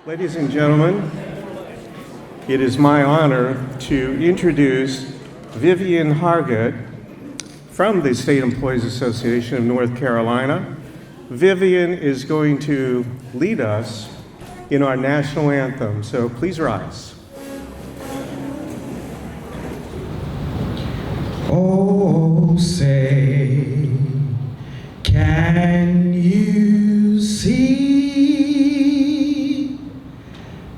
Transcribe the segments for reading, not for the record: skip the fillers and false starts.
Ladies and gentlemen, it is my honor to introduce Vivian Hargett from the State Employees Association of North Carolina. Vivian is going to lead us in our national anthem, so please rise. Oh, say, can you see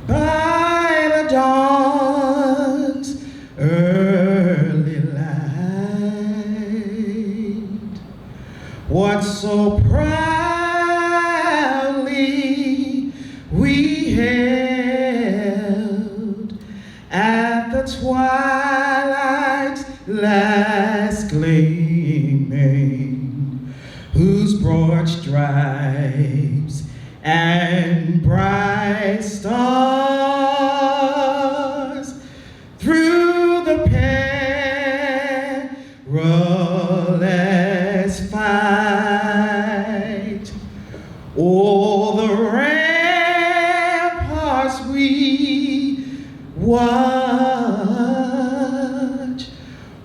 by the dawn's early light what so proudly we held at the twilight's last gleaming, whose broad stripes and bright stars through the perilous fight all the ramparts we watch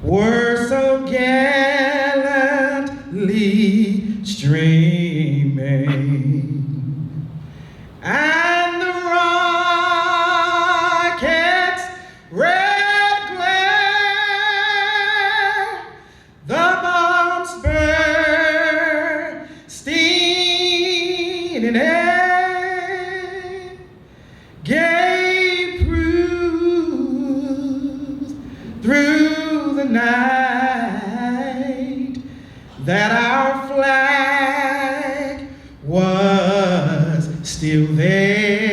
were so gallantly streaming, and the rocket's red glare, the bombs bursting in air, gave proof through the night that our flag was still there.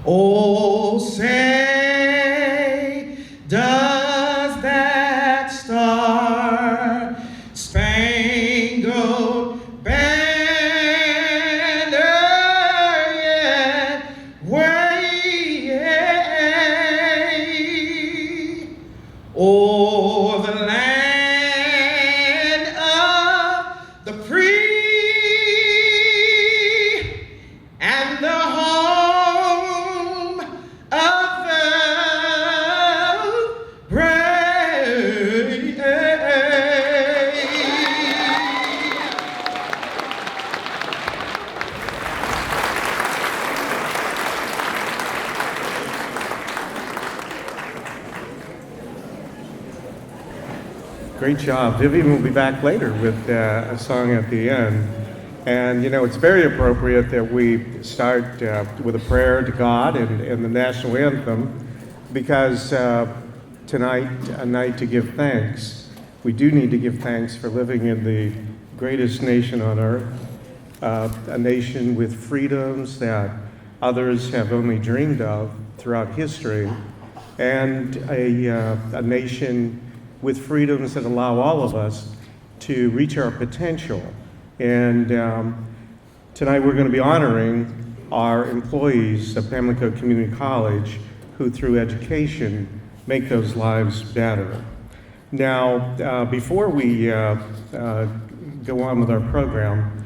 Oh, say, does that star-spangled banner yet wave o'er the land of the free and the home of the brave? Great job. Vivian will be back later with a song at the end. And you know, it's very appropriate that we start with a prayer to God and the national anthem, because tonight, a night to give thanks. We do need to give thanks for living in the greatest nation on earth, a nation with freedoms that others have only dreamed of throughout history, and a nation with freedoms that allow all of us to reach our potential. And tonight we're going to be honoring our employees of Pamlico Community College who, through education, make those lives better. Now, before we go on with our program,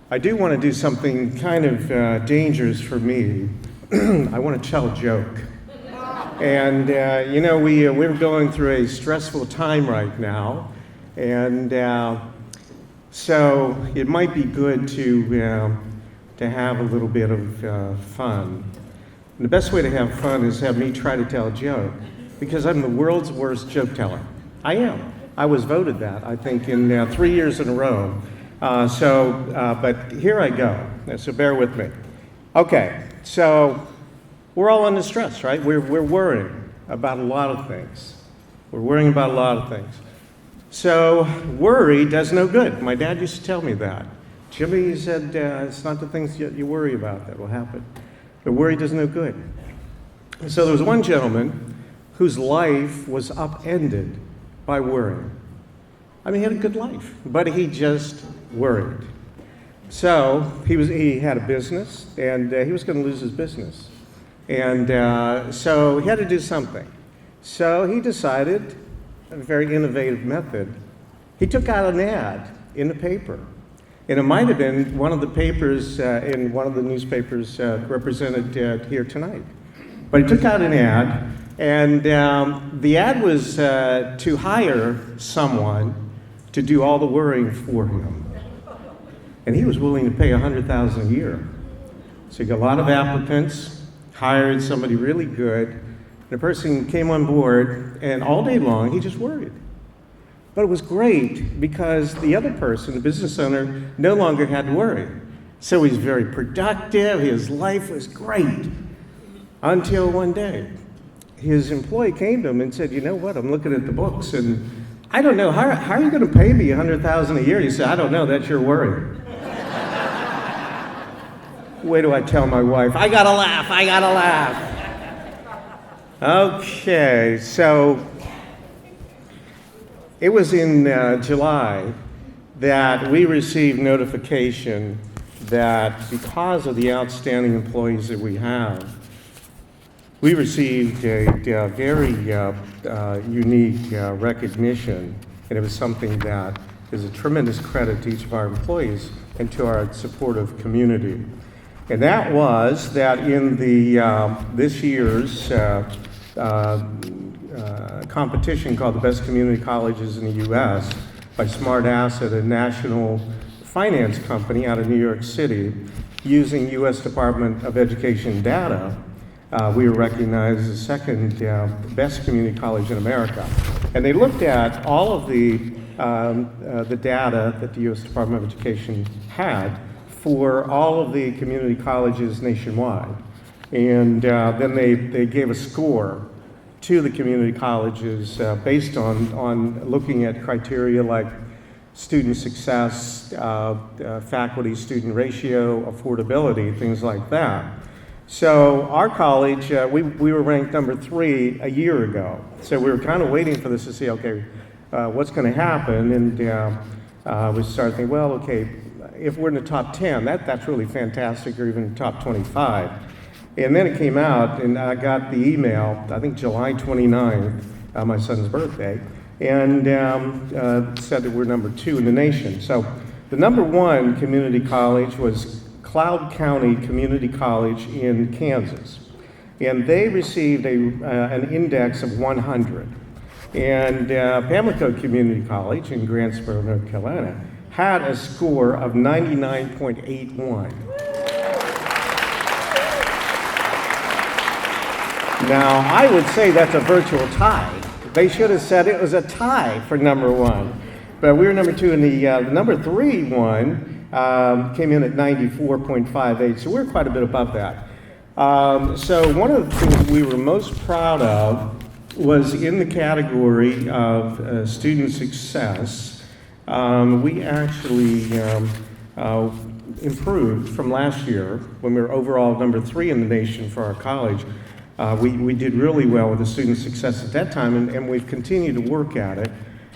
I do want to do something kind of dangerous for me. I want to tell a joke. And you know, we're going through a stressful time right now, and so it might be good to have a little bit of fun. And the best way to have fun is have me try to tell a joke, because I'm the world's worst joke teller. I am. I was voted that, I think, in 3 years in a row. But here I go. So bear with me. Okay, so we're all under stress, right? We're worrying about a lot of things. We're worrying about a lot of things. So worry does no good. My dad used to tell me that. Jimmy, he said, it's not the things you worry about that will happen. But worry does no good. So there was one gentleman whose life was upended by worrying. I mean, he had a good life, but he just worried. So he had a business, and he was going to lose his business. And so he had to do something. So he decided, a very innovative method, he took out an ad in the paper. And it might have been one of the papers in one of the newspapers represented here tonight. But he took out an ad, and the ad was to hire someone to do all the worrying for him. And he was willing to pay $100,000 a year. So he got a lot of applicants, hired somebody really good, and the person came on board, and all day long he just worried. But it was great because the other person, the business owner, no longer had to worry. So he's very productive, his life was great. Until one day, his employee came to him and said, you know what, I'm looking at the books and I don't know, how are you going to pay me $100,000 a year? He said, I don't know, that's your worry. Wait till I tell my wife, I gotta laugh. Okay, so it was in July that we received notification that because of the outstanding employees that we have, we received a very unique recognition, and it was something that is a tremendous credit to each of our employees and to our supportive community. And that was that in the this year's competition called the Best Community Colleges in the U.S. by Smart Asset, a national finance company out of New York City, using U.S. Department of Education data, we were recognized as the second best community college in America. And they looked at all of the data that the U.S. Department of Education had for all of the community colleges nationwide. And then they gave a score to the community colleges based on looking at criteria like student success, faculty-student ratio, affordability, things like that. So our college, we were ranked number 3 a year ago. So we were kind of waiting for this to see, okay, what's going to happen? And we started thinking, well, okay, if we're in the top 10, that's really fantastic, or even top 25. And then it came out, and I got the email, I think July 29th, my son's birthday, and said that we're number 2 in the nation. So the number 1 community college was Cloud County Community College in Kansas. And they received an index of 100. And Pamlico Community College in Grantsboro, North Carolina, had a score of 99.81. Now, I would say that's a virtual tie. They should have said it was a tie for number 1. But we were number 2, and the number 3 one came in at 94.58, so we're quite a bit above that. So one of the things we were most proud of was in the category of student success. We actually improved from last year when we were overall number 3 in the nation for our college. We did really well with the student success at that time, and we've continued to work at it.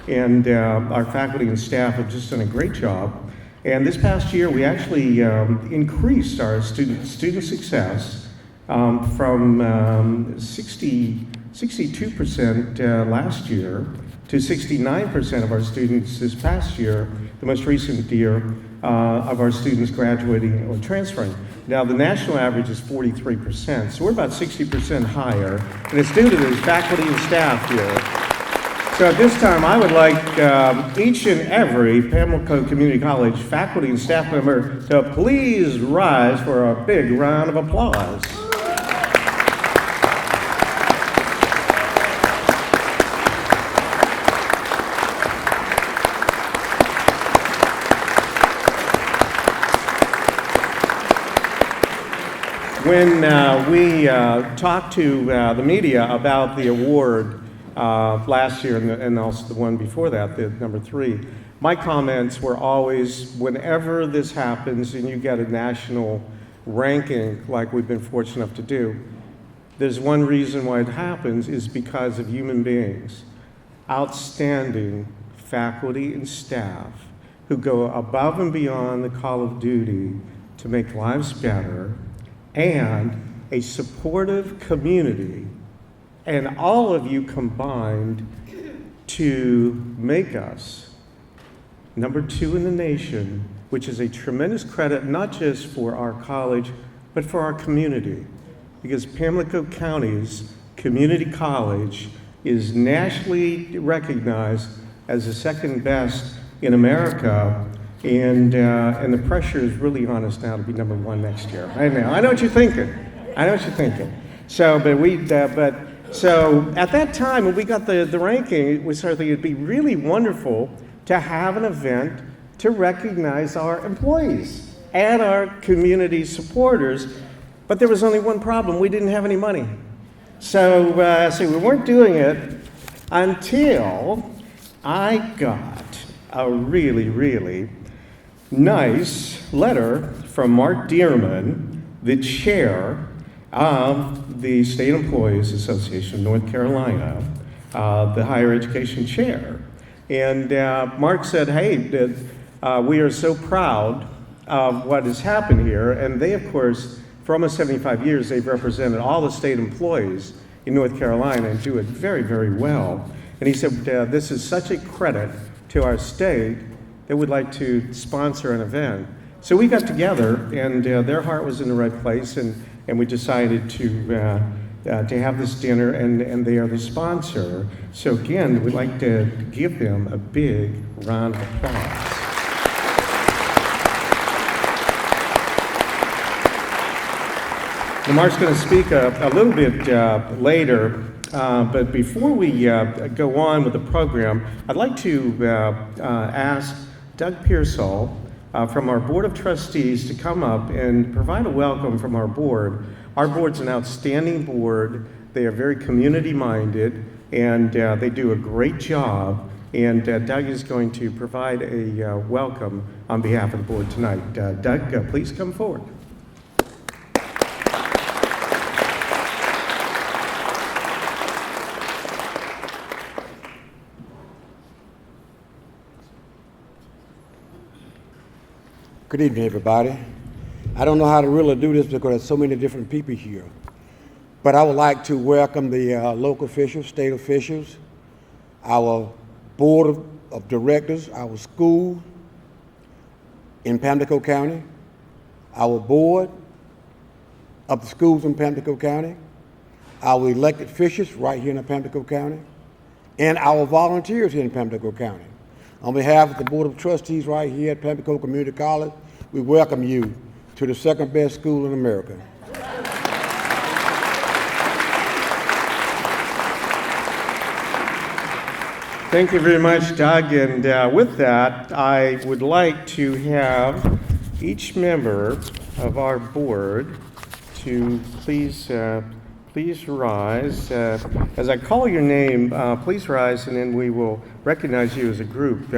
And our faculty and staff have just done a great job. And this past year, we actually increased our student success from 62% last year to 69% of our students this past year, the most recent year of our students graduating or transferring. Now, the national average is 43%, so we're about 60% higher, and it's due to the faculty and staff here. So at this time, I would like each and every Pamlico Community College faculty and staff member to please rise for a big round of applause. When we talked to the media about the award last year and also the one before that, the number 3, my comments were always, whenever this happens and you get a national ranking like we've been fortunate enough to do, there's one reason why it happens is because of human beings, outstanding faculty and staff who go above and beyond the call of duty to make lives better, and a supportive community, and all of you combined to make us number 2 in the nation which is a tremendous credit not just for our college, but for our community. Because Pamlico County's community college is nationally recognized as the second best in America, and the pressure is really on us now to be number one next year. I know what you're thinking. So, so at that time when we got the ranking, we started thinking it'd be really wonderful to have an event to recognize our employees and our community supporters. But there was only one problem: we didn't have any money. So we weren't doing it until I got a really, really nice letter from Mark Dearman, the chair of the State Employees Association of North Carolina, the higher education chair. And Mark said, hey, we are so proud of what has happened here. And they, of course, for almost 75 years, they've represented all the state employees in North Carolina and do it very, very well. And he said, this is such a credit to our state that we'd like to sponsor an event. So we got together, and their heart was in the right place, and we decided to have this dinner, and they are the sponsor. So again, we'd like to give them a big round of applause. Now, Mark's going to speak a little bit later, but before we go on with the program, I'd like to ask Doug Pearsall from our Board of Trustees to come up and provide a welcome from our board. Our board's an outstanding board. They are very community-minded, and they do a great job. And Doug is going to provide a welcome on behalf of the board tonight. Doug, please come forward. Good evening, everybody. I don't know how to really do this because there's so many different people here. But I would like to welcome the local officials, state officials, our board of directors, our school in Pamlico County, our board of the schools in Pamlico County, our elected officials right here in Pamlico County, and our volunteers here in Pamlico County. On behalf of the Board of Trustees right here at Pamlico Community College, we welcome you to the second best school in America. Thank you very much, Doug. And with that, I would like to have each member of our board to please rise. As I call your name, please rise, and then we will recognize you as a group.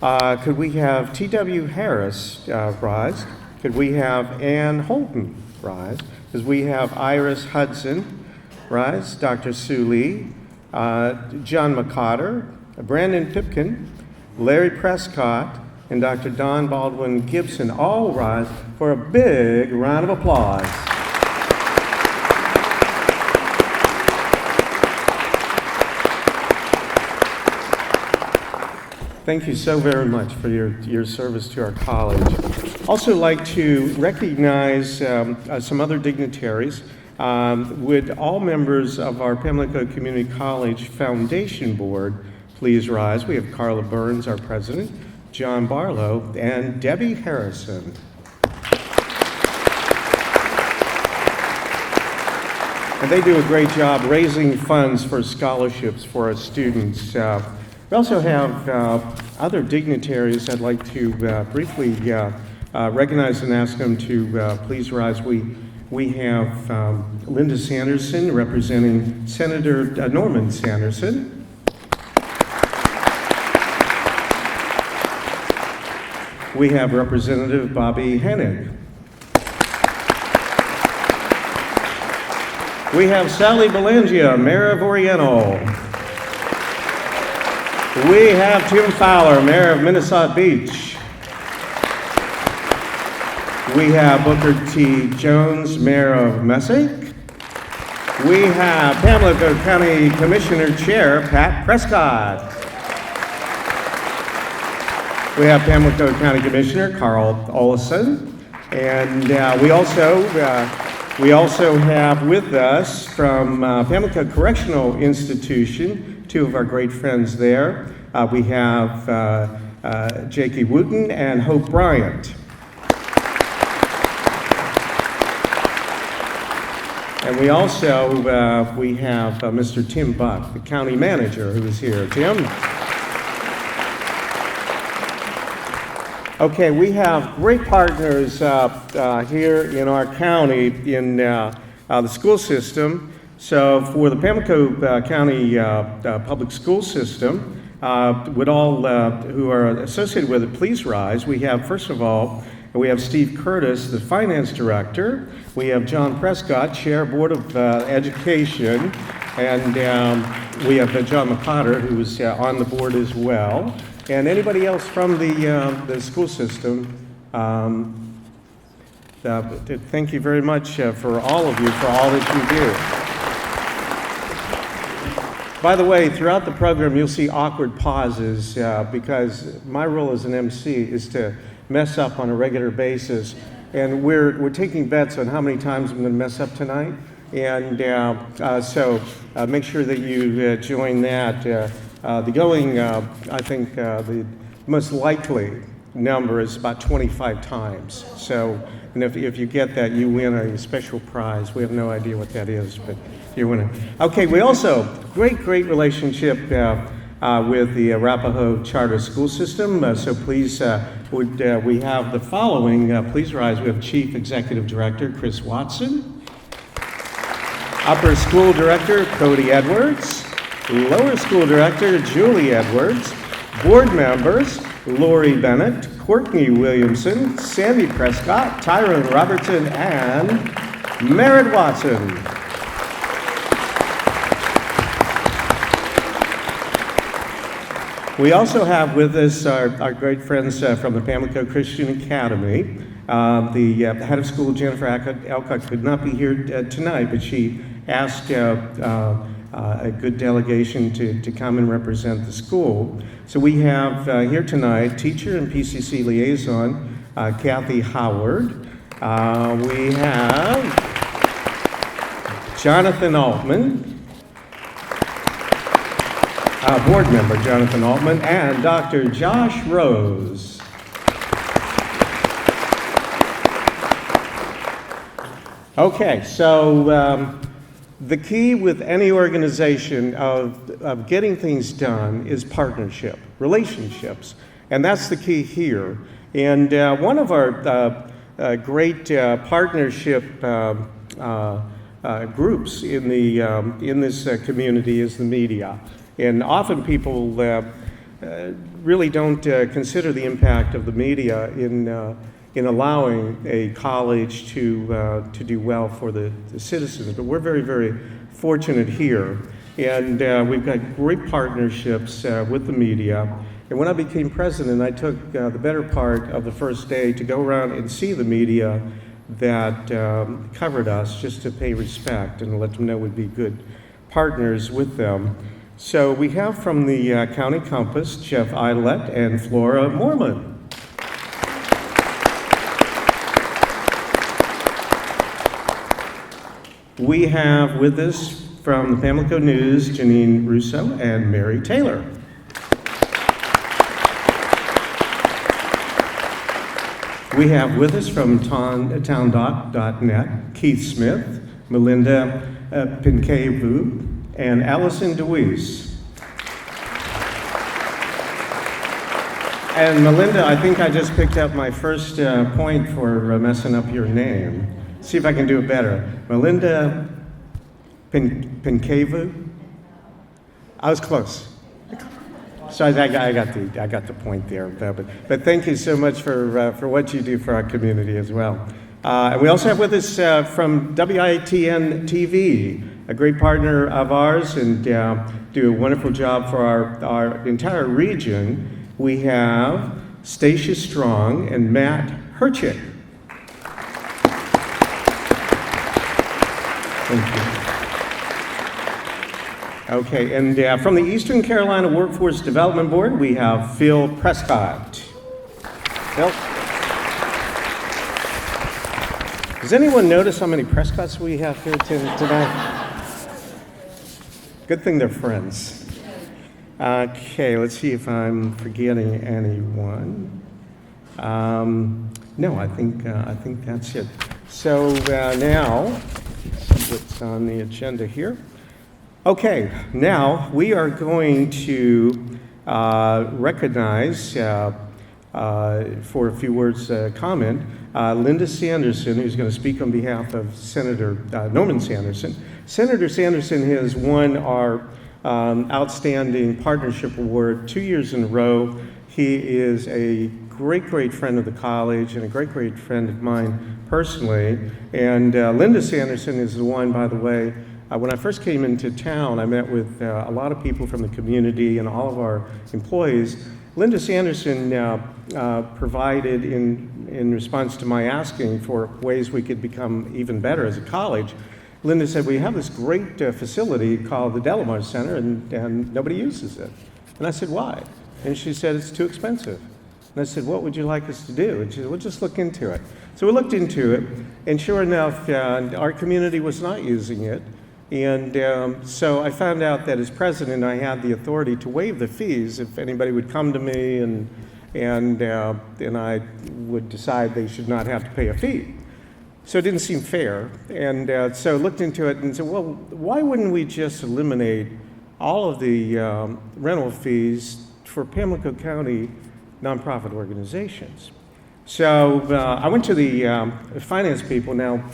Could we have T.W. Harris rise? Could we have Ann Holton rise? Could we have Iris Hudson rise? Dr. Sue Lee, John McCotter, Brandon Pipkin, Larry Prescott, and Dr. Don Baldwin Gibson all rise for a big round of applause. Thank you so very much for your service to our college. Also like to recognize some other dignitaries. Would all members of our Pamlico Community College Foundation Board please rise? We have Carla Burns, our president, John Barlow, and Debbie Harrison. And they do a great job raising funds for scholarships for our students. We also have other dignitaries I'd like to briefly recognize and ask them to please rise. We have Linda Sanderson representing Senator Norman Sanderson. We have Representative Bobby Hennig. We have Sally Belangia, Mayor of Oriental. We have Tim Fowler, Mayor of Minnesota Beach. We have Booker T. Jones, Mayor of Messick. We have Pamlico County Commissioner Chair Pat Prescott. We have Pamlico County Commissioner Carl Olson, and we also have with us from Pamlico Correctional Institution, two of our great friends there. We have Jakey Wooten and Hope Bryant. And we also we have Mr. Tim Buck, the county manager, who is here. Tim? Okay, we have great partners here in our county in the school system. So for the Pamlico County Public School System, with all who are associated with it, please rise. We have, first of all, we have Steve Curtis, the finance director. We have John Prescott, chair, Board of Education. And we have John McCotter, who's on the board as well. And anybody else from the school system, thank you very much for all of you, for all that you do. By the way, throughout the program, you'll see awkward pauses because my role as an MC is to mess up on a regular basis. And we're taking bets on how many times I'm going to mess up tonight. And so make sure that you join that. I think the most likely number is about 25 times. So, and if you get that, you win a special prize. We have no idea what that is, but you're winning. Okay, we also, great relationship with the Arapahoe Charter School System. So please, we have the following, please rise. We have Chief Executive Director, Chris Watson. Upper School Director, Cody Edwards. Lower School Director, Julie Edwards. Board members, Lori Bennett, Courtney Williamson, Sandy Prescott, Tyrone Robertson, and Merritt Watson. We also have with us our great friends from the Pamlico Christian Academy. The head of school, Jennifer Alcott, could not be here tonight, but she asked a good delegation to come and represent the school. So we have here tonight teacher and PCC liaison, Kathy Howard. We have Jonathan Altman, board member Jonathan Altman, and Dr. Josh Rose. Okay, so the key with any organization of getting things done is partnership, relationships, and that's the key here. And one of our great partnership groups in this community is the media. And often people really don't consider the impact of the media in allowing a college to do well for the citizens. But we're very fortunate here. And we've got great partnerships with the media. And when I became president, I took the better part of the first day to go around and see the media that covered us, just to pay respect and let them know we'd be good partners with them. So we have from the County Compass, Jeff Idlet and Flora Moorman. We have with us from the Pamlico News, Janine Russo and Mary Taylor. We have with us from towndoc.net, Keith Smith, Melinda Pincavu, and Allison DeWeese. And Melinda, I think I just picked up my first point for messing up your name. See if I can do it better. Melinda Pincavu. I was close. So I got the point there. But thank you so much for what you do for our community as well. And we also have with us from WITN TV, a great partner of ours, and do a wonderful job for our entire region. We have Stacia Strong and Matt Herchick. Thank you. Okay, and from the Eastern Carolina Workforce Development Board, we have Phil Prescott. Bill? Does anyone notice how many press cuts we have here tonight? Good thing they're friends. Okay, let's see if I'm forgetting anyone. No, I think that's it. So now, let's see what's on the agenda here. Okay, now we are going to recognize, for a few words comment, Linda Sanderson, who's going to speak on behalf of Senator Norman Sanderson. Senator Sanderson has won our Outstanding Partnership Award 2 years in a row. He is a great friend of the college and a great friend of mine personally. And Linda Sanderson is the one, by the way, when I first came into town, I met with a lot of people from the community and all of our employees. Linda Sanderson provided, in response to my asking for ways we could become even better as a college, Linda said, we have this great facility called the Delamar Center, and nobody uses it. And I said, why? And she said, it's too expensive. And I said, what would you like us to do? And she said, well, just look into it. So we looked into it, and sure enough, our community was not using it. And so I found out that as president, I had the authority to waive the fees if anybody would come to me and I would decide they should not have to pay a fee. So it didn't seem fair. And so I looked into it and said, well, why wouldn't we just eliminate all of the rental fees for Pamlico County nonprofit organizations? So I went to the finance people. Now,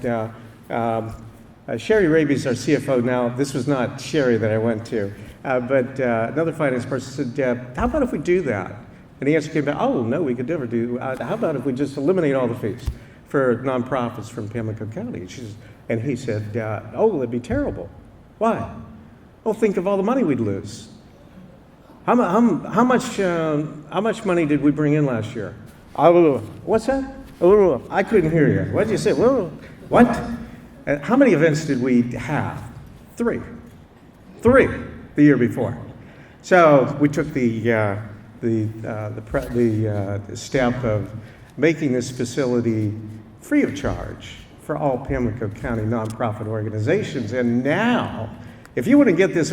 Sherry Raby is our CFO now. This was not Sherry that I went to, but another finance person said, how about if we do that? And the answer came back, oh, no, we could never do. How about if we just eliminate all the fees for nonprofits from Pamlico County? And he said, oh, that'd be terrible. Why? Well, think of all the money we'd lose. How much money did we bring in last year? What's that? I couldn't hear you. What did you say? What? How many events did we have? Three the year before. So we took the step of making this facility free of charge for all Pamlico County nonprofit organizations. And now, if you want to get this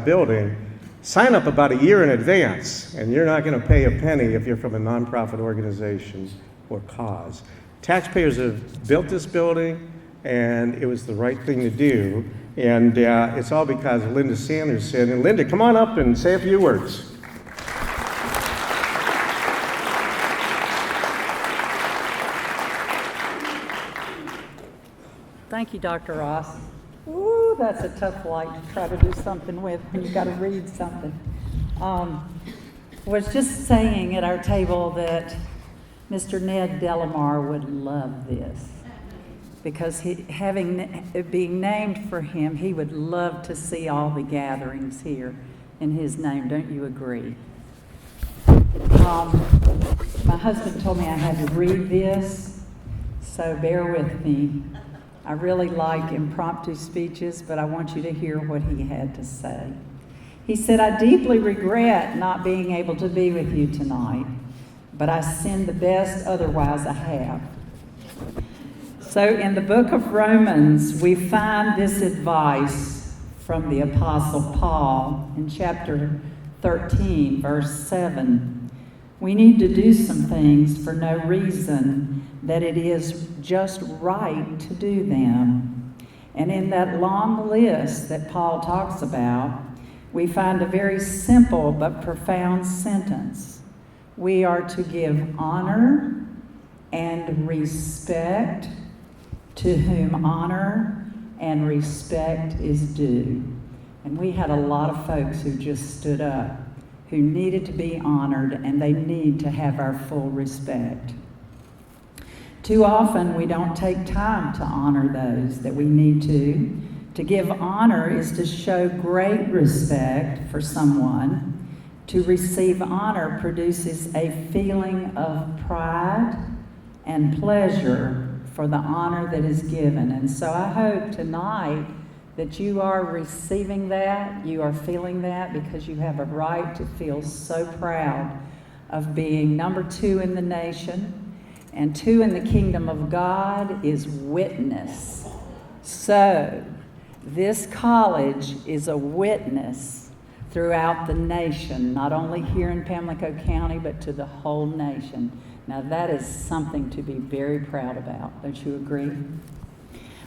building, sign up about a year in advance, and you're not going to pay a penny if you're from a nonprofit organization or cause. Taxpayers have built this building, and it was the right thing to do. And it's all because of Linda Sanderson. And Linda, come on up and say a few words. Thank you, Dr. Ross. Ooh, that's a tough light to try to do something with when you've got to read something. Was just saying at our table that Mr. Ned Delamar would love this because being named for him, he would love to see all the gatherings here in his name. Don't you agree? My husband told me I had to read this, so bear with me. I really like impromptu speeches, but I want you to hear what he had to say. He said, I deeply regret not being able to be with you tonight, but I send the best otherwise I have. So in the book of Romans, we find this advice from the Apostle Paul in chapter 13, verse 7. We need to do some things for no reason that it is just right to do them. And in that long list that Paul talks about, we find a very simple but profound sentence. We are to give honor and respect to whom honor and respect is due. And we had a lot of folks who just stood up, who needed to be honored, and they need to have our full respect. Too often we don't take time to honor those that we need to. To give honor is to show great respect for someone. To receive honor produces a feeling of pride and pleasure for the honor that is given. And so I hope tonight that you are receiving that, you are feeling that, because you have a right to feel so proud of being number 2 in the nation, and 2 in the kingdom of God is witness. So, this college is a witness throughout the nation, not only here in Pamlico County, but to the whole nation. Now that is something to be very proud about, don't you agree?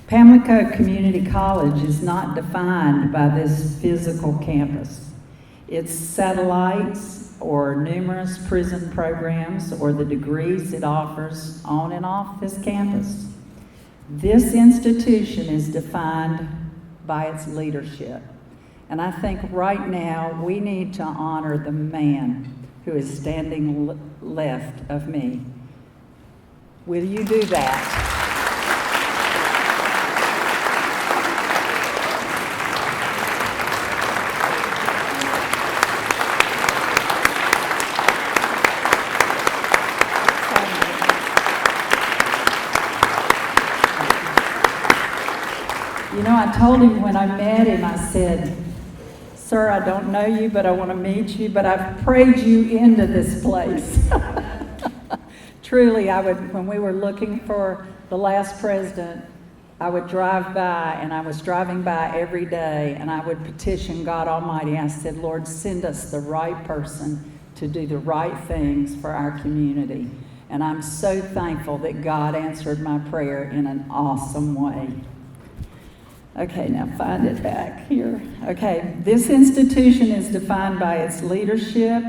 Pamlico Community College is not defined by this physical campus. Its satellites or numerous prison programs or the degrees it offers on and off this campus. This institution is defined by its leadership. And I think right now we need to honor the man who is standing left of me. Will you do that? You know, I told him when I met him, I said, "Sir, I don't know you, but I want to meet you, but I've prayed you into this place." Truly, when we were looking for the last president, I would drive by, and I was driving by every day, and I would petition God Almighty. I said, "Lord, send us the right person to do the right things for our community." And I'm so thankful that God answered my prayer in an awesome way. Okay, now find it back here. Okay, this institution is defined by its leadership,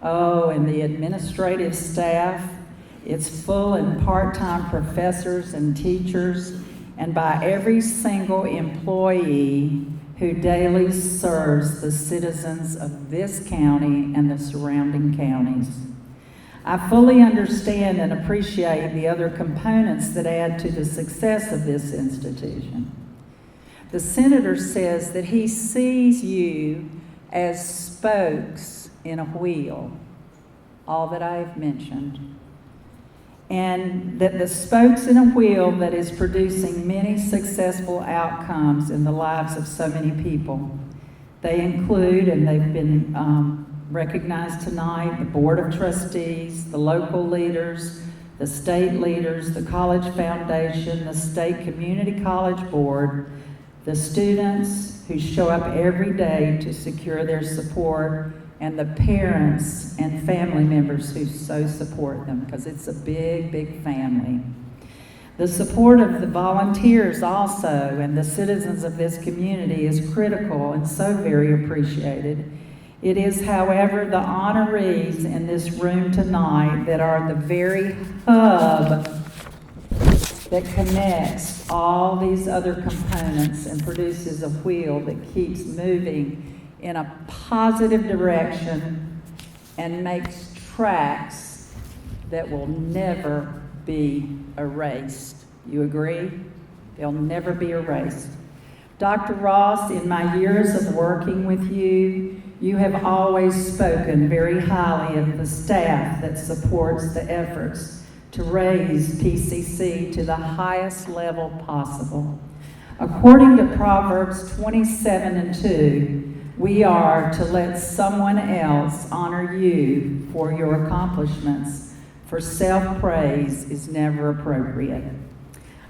and the administrative staff, its full and part-time professors and teachers, and by every single employee who daily serves the citizens of this county and the surrounding counties. I fully understand and appreciate the other components that add to the success of this institution. The senator says that he sees you as spokes in a wheel, all that I have mentioned, and that the spokes in a wheel that is producing many successful outcomes in the lives of so many people. They include, and they've been recognized tonight, the Board of Trustees, the local leaders, the state leaders, the College Foundation, the State Community College Board, the students who show up every day to secure their support, and the parents and family members who so support them, because it's a big, big family. The support of the volunteers also and the citizens of this community is critical and so very appreciated. It is, however, the honorees in this room tonight that are the very hub that connects all these other components and produces a wheel that keeps moving in a positive direction and makes tracks that will never be erased. You agree? They'll never be erased. Dr. Ross, in my years of working with you, you have always spoken very highly of the staff that supports the efforts to raise PCC to the highest level possible. According to Proverbs 27:2, we are to let someone else honor you for your accomplishments, for self-praise is never appropriate.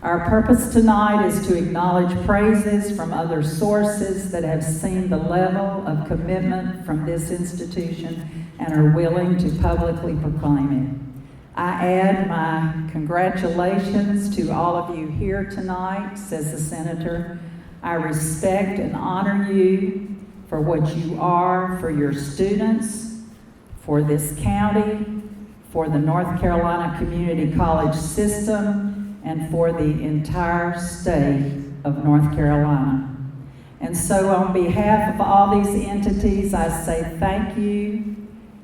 Our purpose tonight is to acknowledge praises from other sources that have seen the level of commitment from this institution and are willing to publicly proclaim it. I add my congratulations to all of you here tonight, says the senator. I respect and honor you for what you are for your students, for this county, for the North Carolina Community College system, and for the entire state of North Carolina. And so on behalf of all these entities, I say thank you.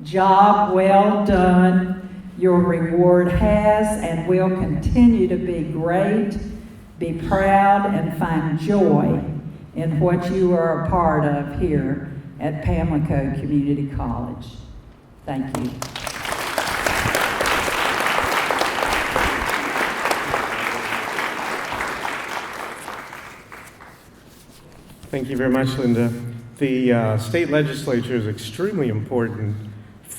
Job well done. Your reward has and will continue to be great. Be proud and find joy in what you are a part of here at Pamlico Community College. Thank you. Thank you very much, Linda. The state legislature is extremely important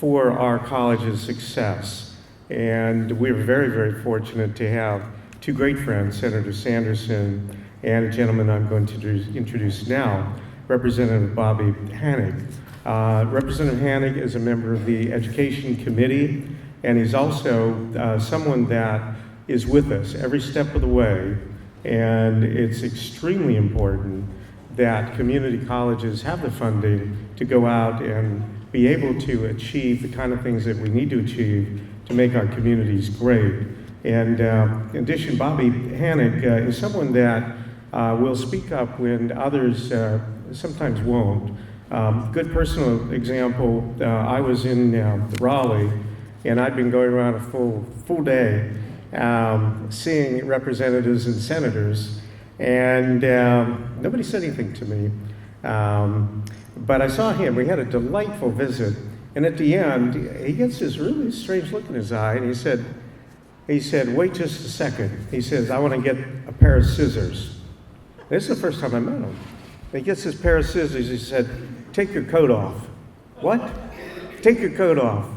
for our college's success. And we're very, very fortunate to have two great friends, Senator Sanderson and a gentleman I'm going to introduce now, Representative Bobby Hanig. Representative Hanig is a member of the Education Committee, and he's also someone that is with us every step of the way. And it's extremely important that community colleges have the funding to go out and be able to achieve the kind of things that we need to achieve to make our communities great. And in addition, Bobby Hanig is someone that will speak up when others sometimes won't. Good personal example, I was in Raleigh, and I'd been going around a full day seeing representatives and senators, and nobody said anything to me. But I saw him. We had a delightful visit, and at the end, he gets this really strange look in his eye, and he said, "Wait just a second." He says, "I want to get a pair of scissors." This is the first time I met him. He gets this pair of scissors. He said, "Take your coat off." What? Take your coat off.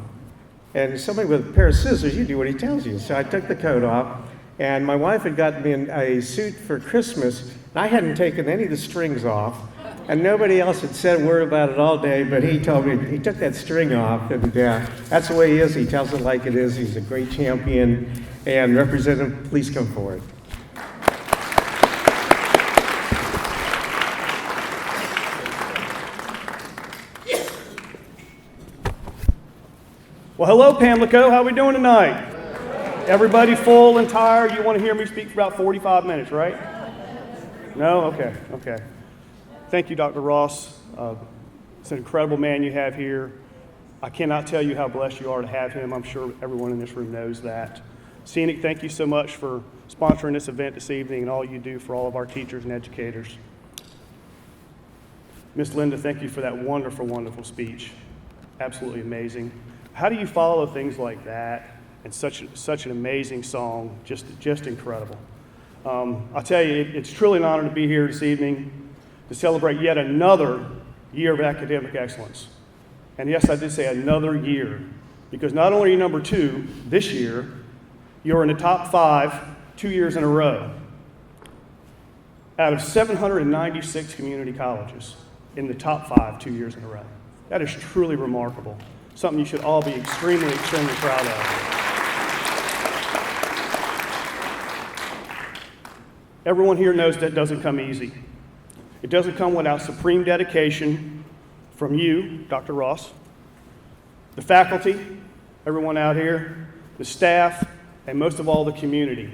And somebody with a pair of scissors, you do what he tells you. So I took the coat off, and my wife had gotten me a suit for Christmas, and I hadn't taken any of the strings off, and nobody else had said a word about it all day, but he told me he took that string off, and that's the way he is. He tells it like it is. He's a great champion. And Representative, please come forward. Well, hello, Pamlico. How are we doing tonight? Everybody full and tired? You want to hear me speak for about 45 minutes, right? No? Okay. Thank you, Dr. Ross. It's an incredible man you have here. I cannot tell you how blessed you are to have him. I'm sure everyone in this room knows that. SEANC, thank you so much for sponsoring this event this evening and all you do for all of our teachers and educators. Miss Linda, thank you for that wonderful, wonderful speech. Absolutely amazing. How do you follow things like that and such an amazing song? Just incredible. I'll tell you, it's truly an honor to be here this evening to celebrate yet another year of academic excellence. And yes, I did say another year, because not only are you number 2 this year, you're in the top 5 2 years in a row. Out of 796 community colleges in the top 5 2 years in a row. That is truly remarkable. Something you should all be extremely, extremely proud of. Everyone here knows that doesn't come easy. It doesn't come without supreme dedication from you, Dr. Ross, the faculty, everyone out here, the staff, and most of all, the community.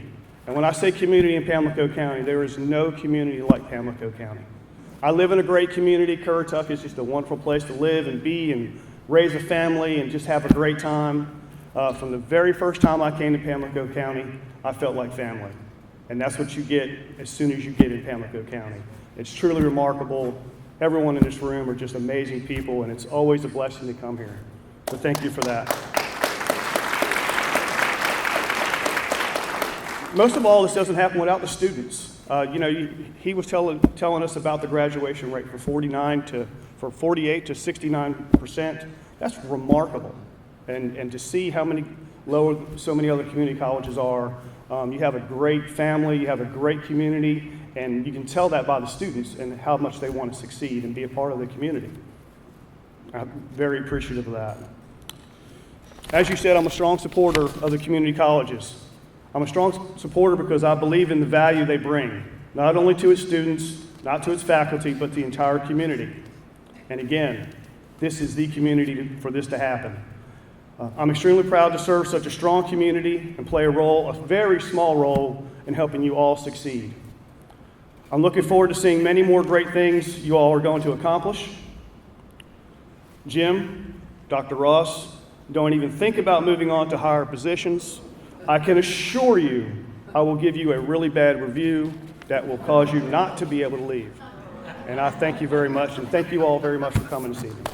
And when I say community in Pamlico County, there is no community like Pamlico County. I live in a great community. Currituck is just a wonderful place to live and be and raise a family and just have a great time. From the very first time I came to Pamlico County, I felt like family. And that's what you get as soon as you get in Pamlico County. It's truly remarkable. Everyone in this room are just amazing people, and it's always a blessing to come here. So thank you for that. Most of all, this doesn't happen without the students. He was telling us about the graduation rate from 48 to 69%. That's remarkable. And to see how many lower so many other community colleges are, you have a great family, you have a great community, and you can tell that by the students and how much they want to succeed and be a part of the community. I'm very appreciative of that. As you said, I'm a strong supporter of the community colleges. I'm a strong supporter because I believe in the value they bring, not only to its students, not to its faculty, but the entire community. And again, this is the community for this to happen. I'm extremely proud to serve such a strong community and play a very small role in helping you all succeed. I'm looking forward to seeing many more great things you all are going to accomplish. Jim, Dr. Ross, don't even think about moving on to higher positions. I can assure you I will give you a really bad review that will cause you not to be able to leave. And I thank you very much, and thank you all very much for coming this evening.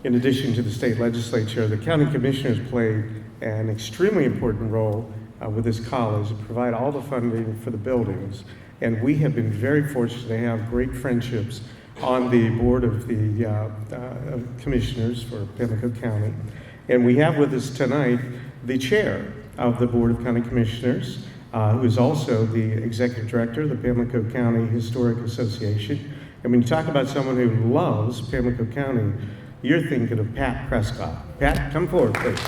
In addition to the state legislature, the county commissioners played an extremely important role with this college to provide all the funding for the buildings. And we have been very fortunate to have great friendships on the board of the commissioners for Pamlico County. And we have with us tonight the chair of the Board of County Commissioners, who is also the executive director of the Pamlico County Historic Association. And when you talk about someone who loves Pamlico County, you're thinking of Pat Prescott. Pat, come forward, please.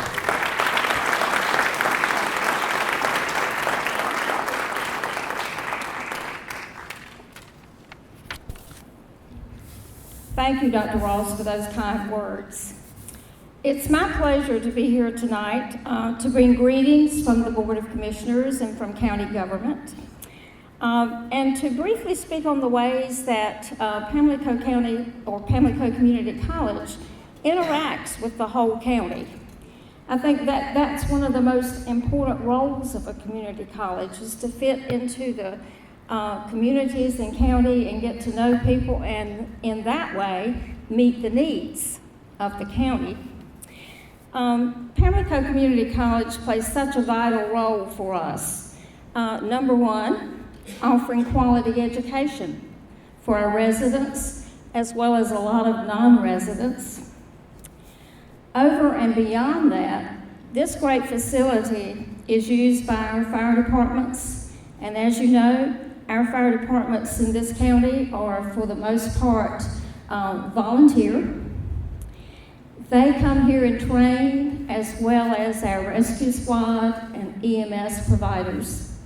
Thank you, Dr. Ross, for those kind words. It's my pleasure to be here tonight to bring greetings from the Board of Commissioners and from county government, and to briefly speak on the ways that Pamlico County or Pamlico Community College interacts with the whole county. I think that that's one of the most important roles of a community college, is to fit into the communities and county and get to know people, and in that way meet the needs of the county. Pamlico Community College plays such a vital role for us. Number one, offering quality education for our residents as well as a lot of non-residents. Over and beyond that, this great facility is used by our fire departments, and as you know, our fire departments in this county are, for the most part, volunteer. They come here and train, as well as our rescue squad and EMS providers.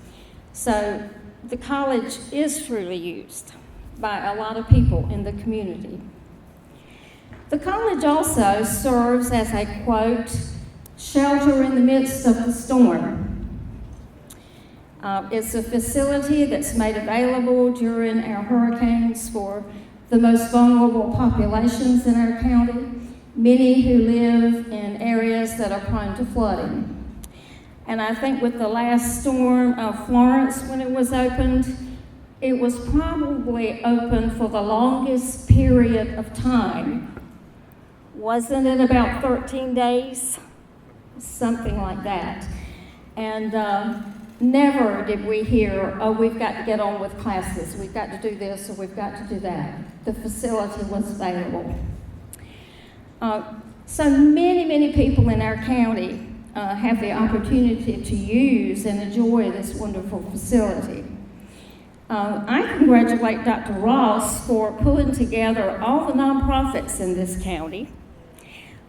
So the college is truly used by a lot of people in the community. The college also serves as a, quote, shelter in the midst of the storm. It's a facility that's made available during our hurricanes for the most vulnerable populations in our county, many who live in areas that are prone to flooding. And I think with the last storm of Florence, when it was opened, it was probably open for the longest period of time. Wasn't it about 13 days? Something like that. And never did we hear, oh, we've got to get on with classes, we've got to do this, or we've got to do that. The facility was available. So many people in our county have the opportunity to use and enjoy this wonderful facility. I congratulate Dr. Ross for pulling together all the nonprofits in this county,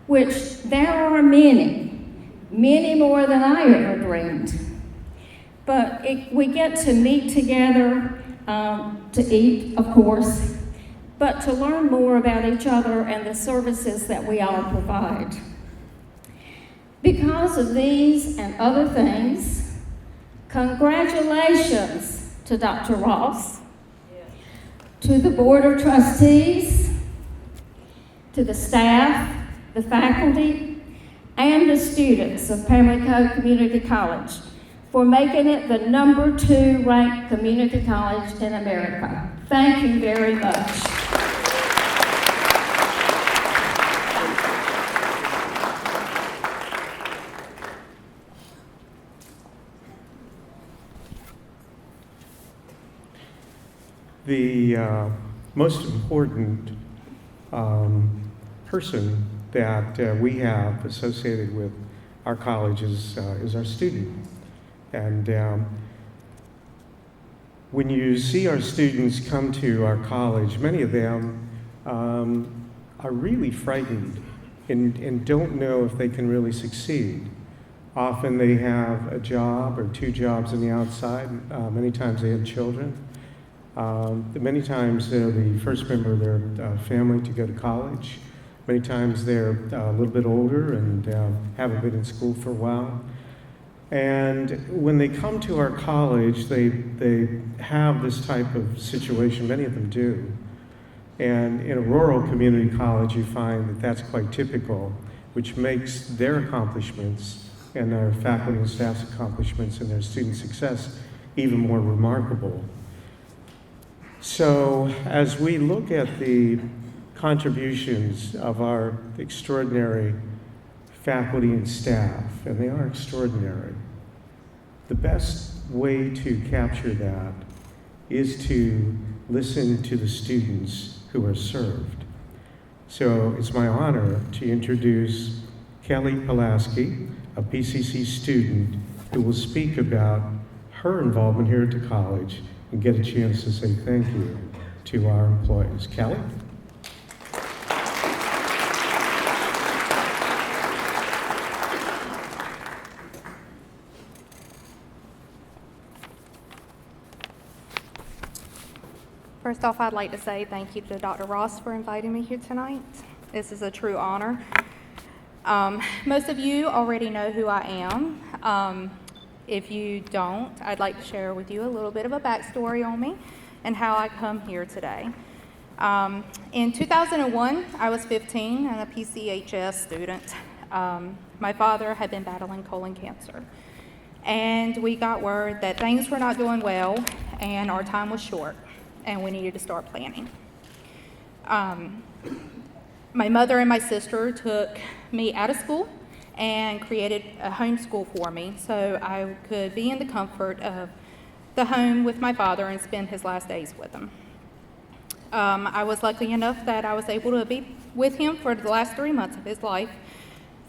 which there are many more than I ever dreamed. But we get to meet together to eat, of course, but to learn more about each other and the services that we all provide. Because of these and other things, congratulations to Dr. Ross, to the Board of Trustees, to the staff, the faculty, and the students of Pamlico Community College for making it the #2 ranked community college in America. Thank you very much. The most important person that we have associated with our college is our student. And when you see our students come to our college, many of them are really frightened and don't know if they can really succeed. Often they have a job or 2 jobs on the outside. Many times they have children. Many times they're the first member of their family to go to college. Many times they're a little bit older and haven't been in school for a while. And when they come to our college, they have this type of situation, many of them do. And in a rural community college, you find that that's quite typical, which makes their accomplishments and their faculty and staff's accomplishments and their student success even more remarkable. So as we look at the contributions of our extraordinary faculty and staff, and they are extraordinary, the best way to capture that is to listen to the students who are served. So it's my honor to introduce Kelly Pulaski, a PCC student who will speak about her involvement here at the college and get a chance to say thank you to our employees. Kelly? First off, I'd like to say thank you to Dr. Ross for inviting me here tonight. This is a true honor. Most of you already know who I am. If you don't, I'd like to share with you a little bit of a backstory on me and how I come here today. In 2001, I was 15 and a PCHS student. My father had been battling colon cancer, and we got word that things were not doing well and our time was short and we needed to start planning. My mother and my sister took me out of school and created a homeschool for me so I could be in the comfort of the home with my father and spend his last days with him. I was lucky enough that I was able to be with him for the last 3 months of his life,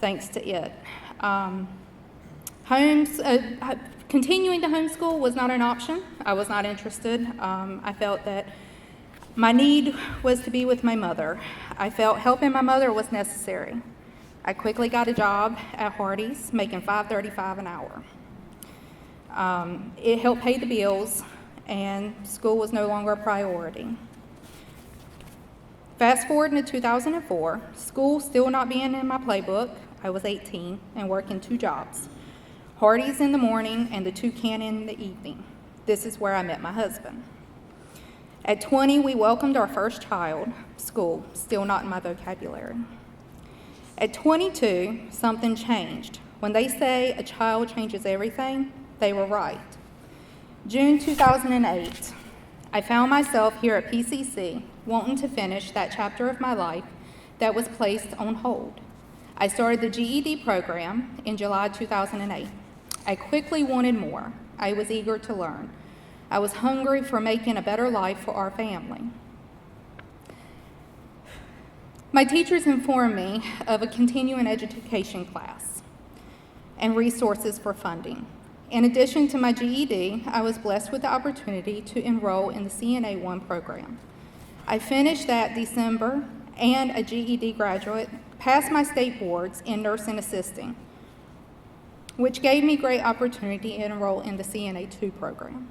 thanks to it. Continuing to homeschool was not an option. I was not interested. I felt that my need was to be with my mother. I felt helping my mother was necessary. I quickly got a job at Hardee's, making $5.35 an hour. It helped pay the bills, and school was no longer a priority. Fast forward into 2004, school still not being in my playbook. I was 18 and working 2 jobs. Hardee's in the morning and the Toucan in the evening. This is where I met my husband. At 20, we welcomed our first child. School, still not in my vocabulary. At 22, something changed. When they say a child changes everything, they were right. June 2008, I found myself here at PCC wanting to finish that chapter of my life that was placed on hold. I started the GED program in July 2008. I quickly wanted more. I was eager to learn. I was hungry for making a better life for our family. My teachers informed me of a continuing education class and resources for funding. In addition to my GED, I was blessed with the opportunity to enroll in the CNA 1 program. I finished that December and a GED graduate, passed my state boards in nursing assisting, which gave me great opportunity to enroll in the CNA 2 program.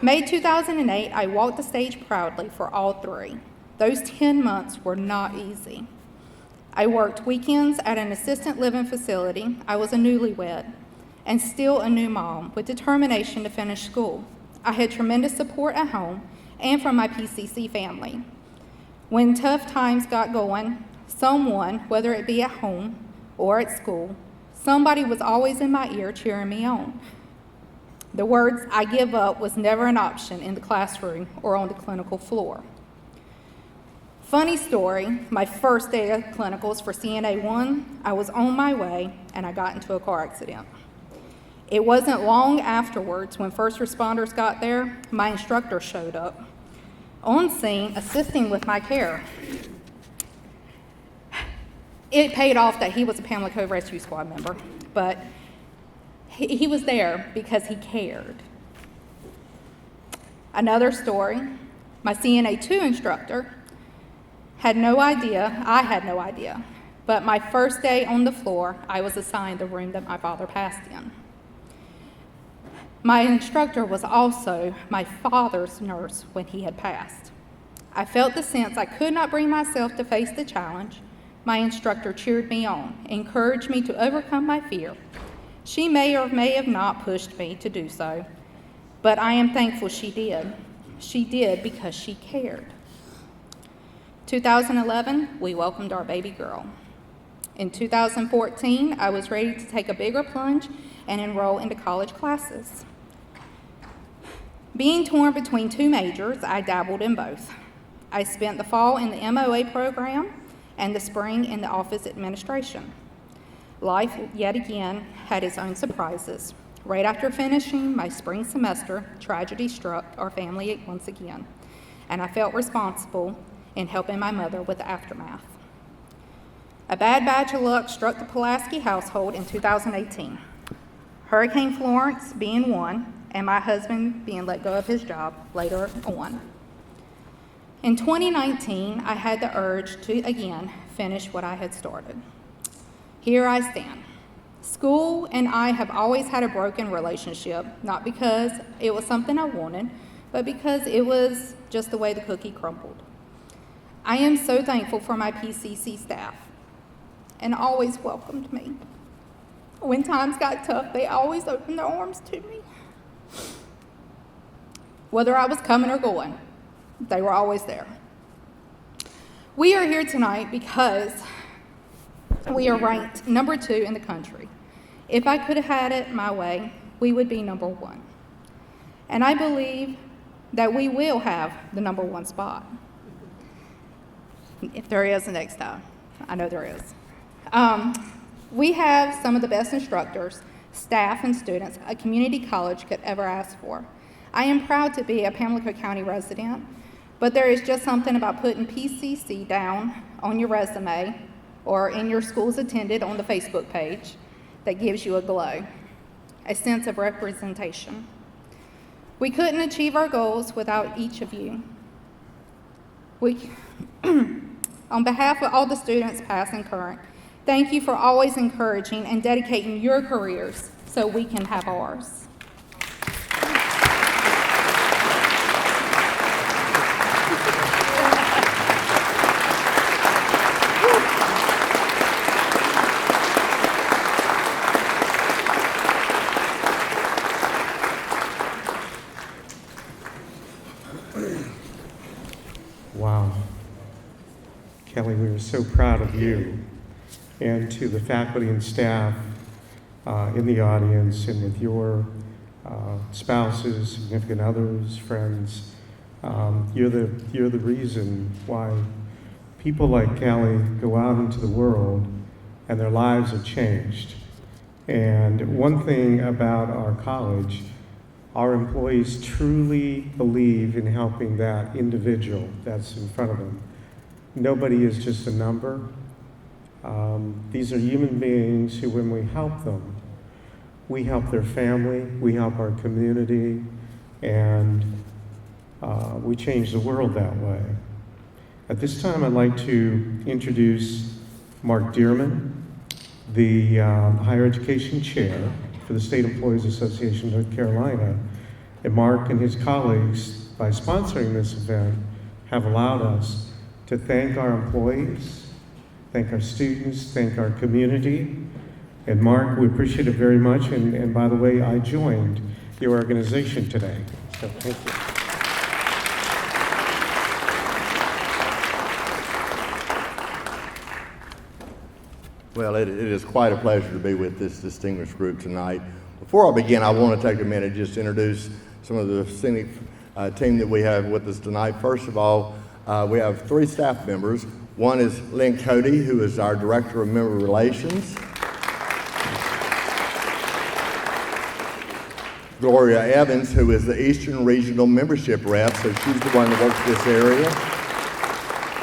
May 2008, I walked the stage proudly for all 3. Those 10 months were not easy. I worked weekends at an assisted living facility. I was a newlywed and still a new mom with determination to finish school. I had tremendous support at home and from my PCC family. When tough times got going, someone, whether it be at home or at school, somebody was always in my ear cheering me on. The words, "I give up," was never an option in the classroom or on the clinical floor. Funny story, my first day of clinicals for CNA 1, I was on my way and I got into a car accident. It wasn't long afterwards when first responders got there, my instructor showed up on scene assisting with my care. It paid off that he was a Pamlico Rescue Squad member, but he was there because he cared. Another story, my CNA 2 instructor I had no idea, but my first day on the floor, I was assigned the room that my father passed in. My instructor was also my father's nurse when he had passed. I felt the sense I could not bring myself to face the challenge. My instructor cheered me on, encouraged me to overcome my fear. She may or may have not pushed me to do so, but I am thankful she did. She did because she cared. 2011, we welcomed our baby girl. In 2014, I was ready to take a bigger plunge and enroll into college classes. Being torn between 2 majors, I dabbled in both. I spent the fall in the MOA program and the spring in the office administration. Life, yet again, had its own surprises. Right after finishing my spring semester, tragedy struck our family once again, and I felt responsible in helping my mother with the aftermath. A bad batch of luck struck the Pulaski household in 2018. Hurricane Florence being one, and my husband being let go of his job later on. In 2019, I had the urge to again finish what I had started. Here I stand. School and I have always had a broken relationship, not because it was something I wanted, but because it was just the way the cookie crumbled. I am so thankful for my PCC staff, and always welcomed me. When times got tough, they always opened their arms to me. Whether I was coming or going, they were always there. We are here tonight because we are ranked number 2 in the country. If I could have had it my way, we would be number 1. And I believe that we will have the number 1 spot. If there is the next time. I know there is. We have some of the best instructors, staff, and students a community college could ever ask for. I am proud to be a Pamlico County resident, but there is just something about putting PCC down on your resume or in your school's attended on the Facebook page that gives you a glow, a sense of representation. We couldn't achieve our goals without each of you. On behalf of all the students, past and current, thank you for always encouraging and dedicating your careers so we can have ours. Wow. Kelly, we are so proud of you, and to the faculty and staff in the audience, and with your spouses, significant others, friends. You're the reason why people like Kelly go out into the world and their lives are changed. And one thing about our college, our employees truly believe in helping that individual that's in front of them. Nobody is just a number. These are human beings who, when we help them, we help their family, we help our community, and we change the world that way. At this time, I'd like to introduce Mark Dearman, the Higher Education Chair for the State Employees Association of North Carolina. And Mark and his colleagues, by sponsoring this event, have allowed us to thank our employees, thank our students, thank our community. And Mark, we appreciate it very much. And by the way, I joined your organization today. So thank you. Well, it is quite a pleasure to be with this distinguished group tonight. Before I begin, I want to take a minute just to introduce some of the SEANC team that we have with us tonight. First of all, we have 3 staff members. One is Lynn Cody, who is our Director of Member Relations. Gloria Evans, who is the Eastern Regional Membership Rep, so she's the one that works this area.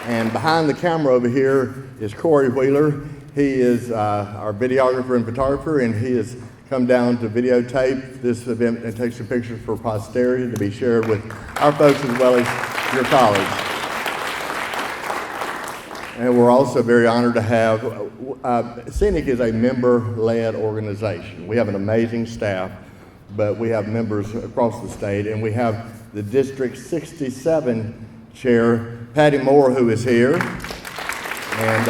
And behind the camera over here is Corey Wheeler. He is our videographer and photographer, and he has come down to videotape this event and take some pictures for posterity to be shared with our folks as well as your college. And we're also very honored to have, SEANC is a member-led organization. We have an amazing staff, but we have members across the state, and we have the District 67 Chair, Patty Moore, who is here, and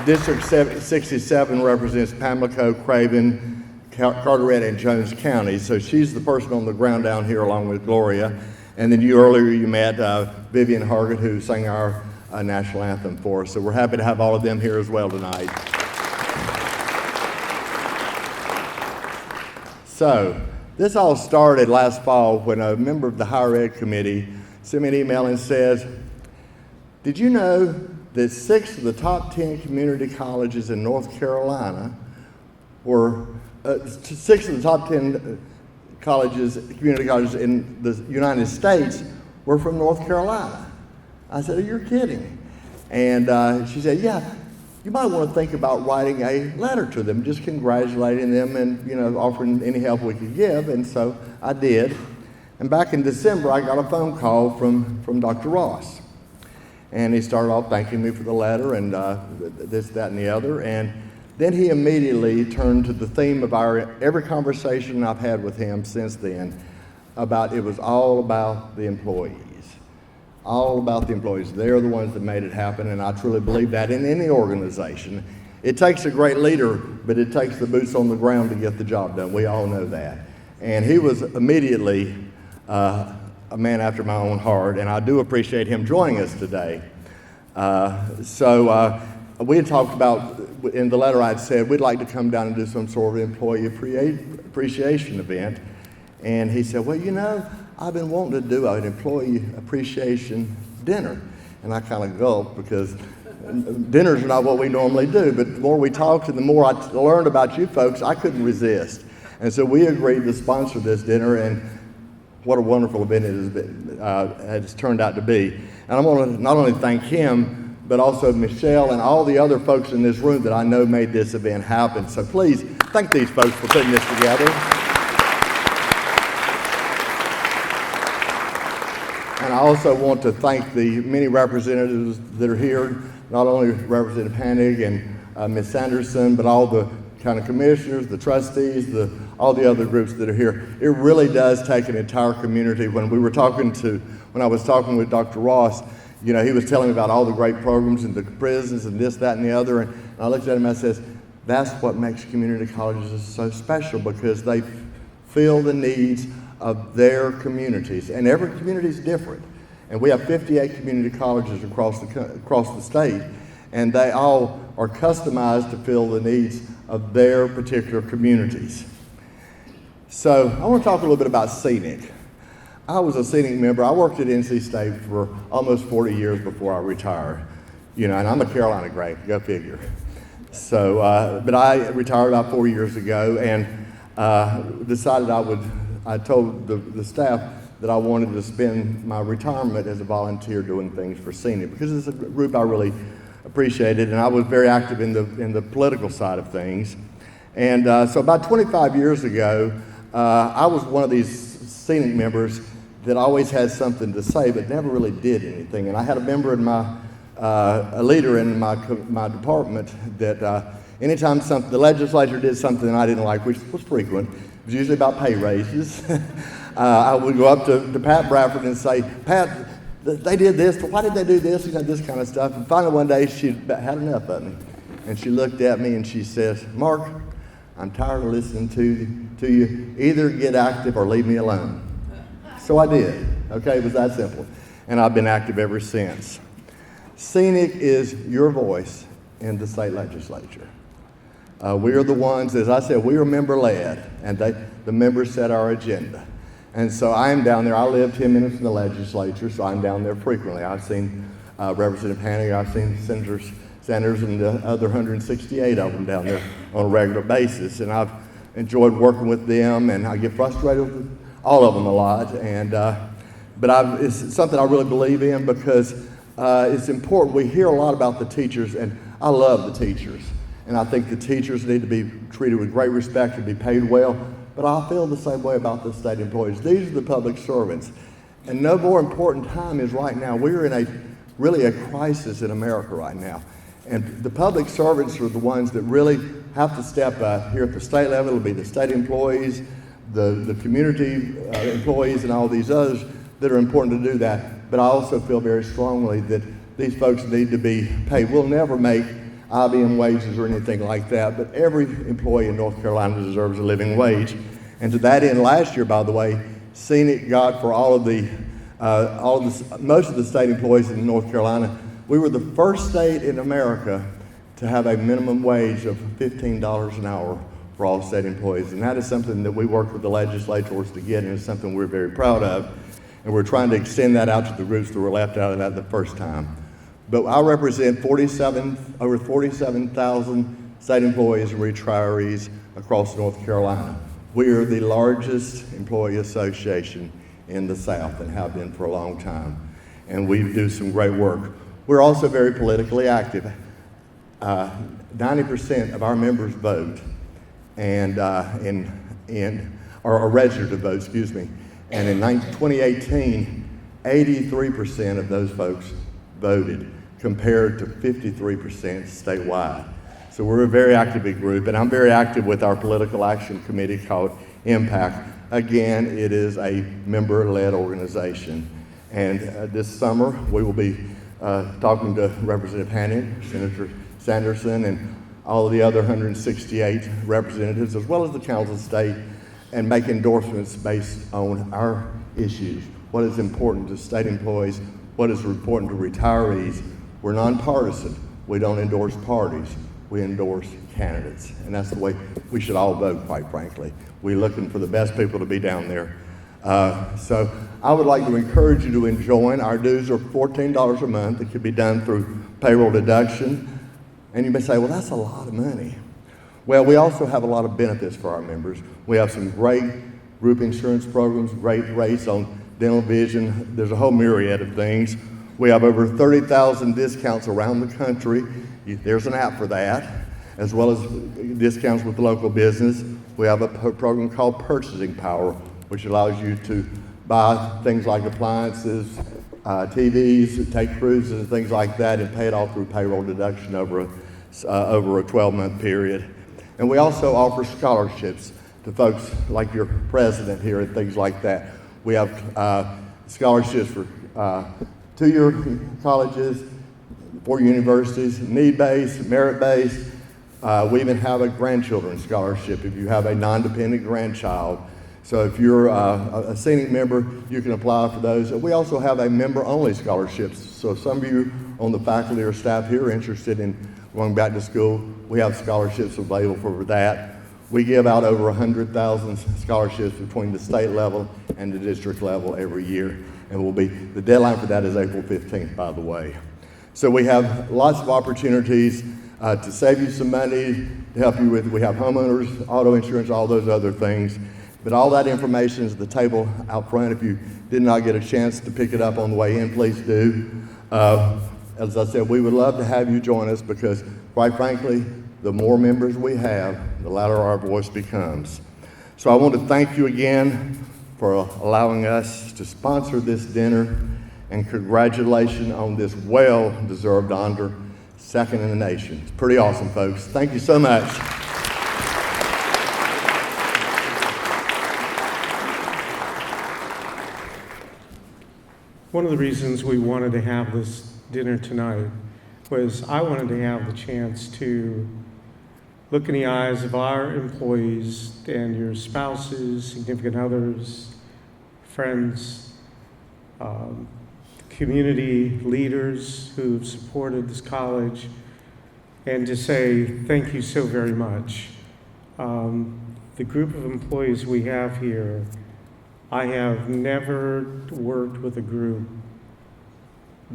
District 67 represents Pamlico, Craven, Carteret, and Jones County, so she's the person on the ground down here along with Gloria. And then earlier you met Vivian Hargett, who sang our national anthem for us, so we're happy to have all of them here as well tonight. So, this all started last fall when a member of the Higher Ed Committee sent me an email and says, did you know that 6 of the top 10 community colleges in North Carolina were 6 of the top 10 colleges, community colleges in the United States were from North Carolina. I said, "You're kidding." And she said, "Yeah, you might want to think about writing a letter to them, just congratulating them and, offering any help we could give." And so I did. And back in December, I got a phone call from Dr. Ross. And he started off thanking me for the letter and this, that, and the other. And then he immediately turned to the theme of every conversation I've had with him since then it was all about the employees. All about the employees. They're the ones that made it happen, and I truly believe that in any organization. It takes a great leader, but it takes the boots on the ground to get the job done. We all know that. And he was immediately a man after my own heart, and I do appreciate him joining us today. We had talked about, in the letter I'd said, we'd like to come down and do some sort of employee appreciation event. And he said, "Well, I've been wanting to do an employee appreciation dinner." And I kind of gulped because dinners are not what we normally do. But the more we talked and the more I learned about you folks, I couldn't resist. And so we agreed to sponsor this dinner, and what a wonderful event it has turned out to be. And I want to not only thank him, but also Michelle and all the other folks in this room that I know made this event happen. So please thank these folks for putting this together. And I also want to thank the many representatives that are here, not only Representative Panig and Ms. Sanderson, but all the county commissioners, the trustees, all the other groups that are here. It really does take an entire community. When I was talking with Dr. Ross, he was telling me about all the great programs and the prisons and this, that, and the other. And I looked at him and I said, that's what makes community colleges so special, because they fill the needs of their communities. And every community is different. And we have 58 community colleges across the state, and they all are customized to fill the needs of their particular communities. So I want to talk a little bit about SEANC. I was a SEANC member. I worked at NC State for almost 40 years before I retired. And I'm a Carolina grad, go figure. So, but I retired about 4 years ago, and decided I told the staff that I wanted to spend my retirement as a volunteer doing things for SEANC, because it's a group I really appreciated, and I was very active in the political side of things. And so about 25 years ago, I was one of these SEANC members that always had something to say but never really did anything. And I had a member in a leader in my department that anytime the legislature did something I didn't like, which was frequent, it was usually about pay raises, I would go up to Pat Bradford and say, "Pat, they did this, but why did they do this?" This kind of stuff. And finally one day she had enough of me. And she looked at me and she says, "Mark, I'm tired of listening to you. Either get active or leave me alone." So I did. Okay, it was that simple. And I've been active ever since. SEANC is your voice in the state legislature. We are the ones, as I said, we are member-led, and the members set our agenda. And so I am down there. I live 10 minutes from the legislature, so I'm down there frequently. I've seen Representative Panig, I've seen Senator Sanders and the other 168 of them down there on a regular basis. And I've enjoyed working with them, and I get frustrated with all of them a lot. And but it's something I really believe in, because it's important. We hear a lot about the teachers, and I love the teachers. And I think the teachers need to be treated with great respect and be paid well. But I feel the same way about the state employees. These are the public servants. And no more important time is right now. We're in really a crisis in America right now. And the public servants are the ones that really have to step up. Here at the state level, it'll be the state employees, the community employees, and all these others that are important to do that. But I also feel very strongly that these folks need to be paid. We'll never make IBM wages or anything like that, but every employee in North Carolina deserves a living wage. And to that end, last year, by the way, SEANC got for most of the state employees in North Carolina, we were the first state in America to have a minimum wage of $15 an hour for all state employees. And that is something that we worked with the legislators to get, and it's something we're very proud of. And we're trying to extend that out to the groups that were left out of that the first time. But I represent over 47,000 state employees and retirees across North Carolina. We are the largest employee association in the South and have been for a long time, and we do some great work. We're also very politically active. 90% of our members vote, and are registered to vote, excuse me. And in 2018, 83% of those folks voted, compared to 53% statewide. So we're a very active group, and I'm very active with our political action committee called Impact. Again, it is a member-led organization. And this summer, we will be talking to Representative Hannon, Senator Sanderson, and all of the other 168 representatives, as well as the Council of State, and make endorsements based on our issues. What is important to state employees, what is important to retirees. We're nonpartisan. We don't endorse parties. We endorse candidates. And that's the way we should all vote, quite frankly. We're looking for the best people to be down there. So I would like to encourage you to join. Our dues are $14 a month. It can be done through payroll deduction. And you may say, well, that's a lot of money. Well, we also have a lot of benefits for our members. We have some great group insurance programs, great rates on dental, vision. There's a whole myriad of things. We have over 30,000 discounts around the country. There's an app for that, as well as discounts with local business. We have a program called Purchasing Power, which allows you to buy things like appliances, TVs, take cruises and things like that, and pay it all through payroll deduction over a 12-month period. And we also offer scholarships to folks like your president here and things like that. We have scholarships for two-year colleges, for universities, need-based, merit-based. We even have a grandchildren scholarship if you have a non-dependent grandchild. So if you're a SEANC member, you can apply for those. We also have a member-only scholarships. So if some of you on the faculty or staff here are interested in going back to school, we have scholarships available for that. We give out over 100,000 scholarships between the state level and the district level every year. And the deadline for that is April 15th, by the way. So we have lots of opportunities to save you some money, to help you with, we have homeowners, auto insurance, all those other things. But all that information is at the table out front. If you did not get a chance to pick it up on the way in, please do. As I said, we would love to have you join us because, quite frankly, the more members we have, the louder our voice becomes. So I want to thank you again for allowing us to sponsor this dinner, and congratulations on this well-deserved honor, second in the nation. It's pretty awesome, folks. Thank you so much. One of the reasons we wanted to have this dinner tonight was I wanted to have the chance to look in the eyes of our employees and your spouses, significant others, friends, community leaders who've supported this college, and to say thank you so very much. The group of employees we have here, I have never worked with a group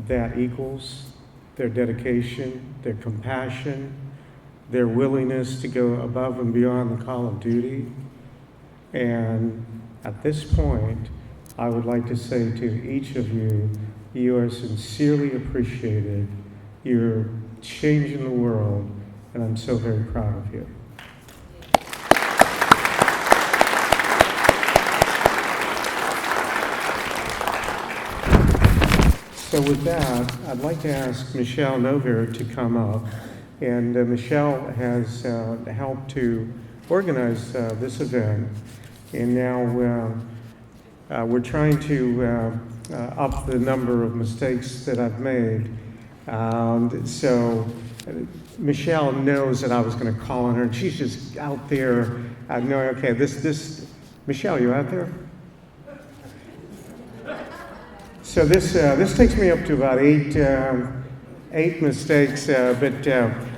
that equals their dedication, their compassion, their willingness to go above and beyond the call of duty. And at this point, I would like to say to each of you, you are sincerely appreciated. You're changing the world, and I'm so very proud of you. So with that, I'd like to ask Michelle Nover to come up. And Michelle has helped to organize this event. And now we're trying to up the number of mistakes that I've made. So Michelle knows that I was going to call on her, and she's just out there. Okay, Michelle, you out there? So this takes me up to about eight mistakes, but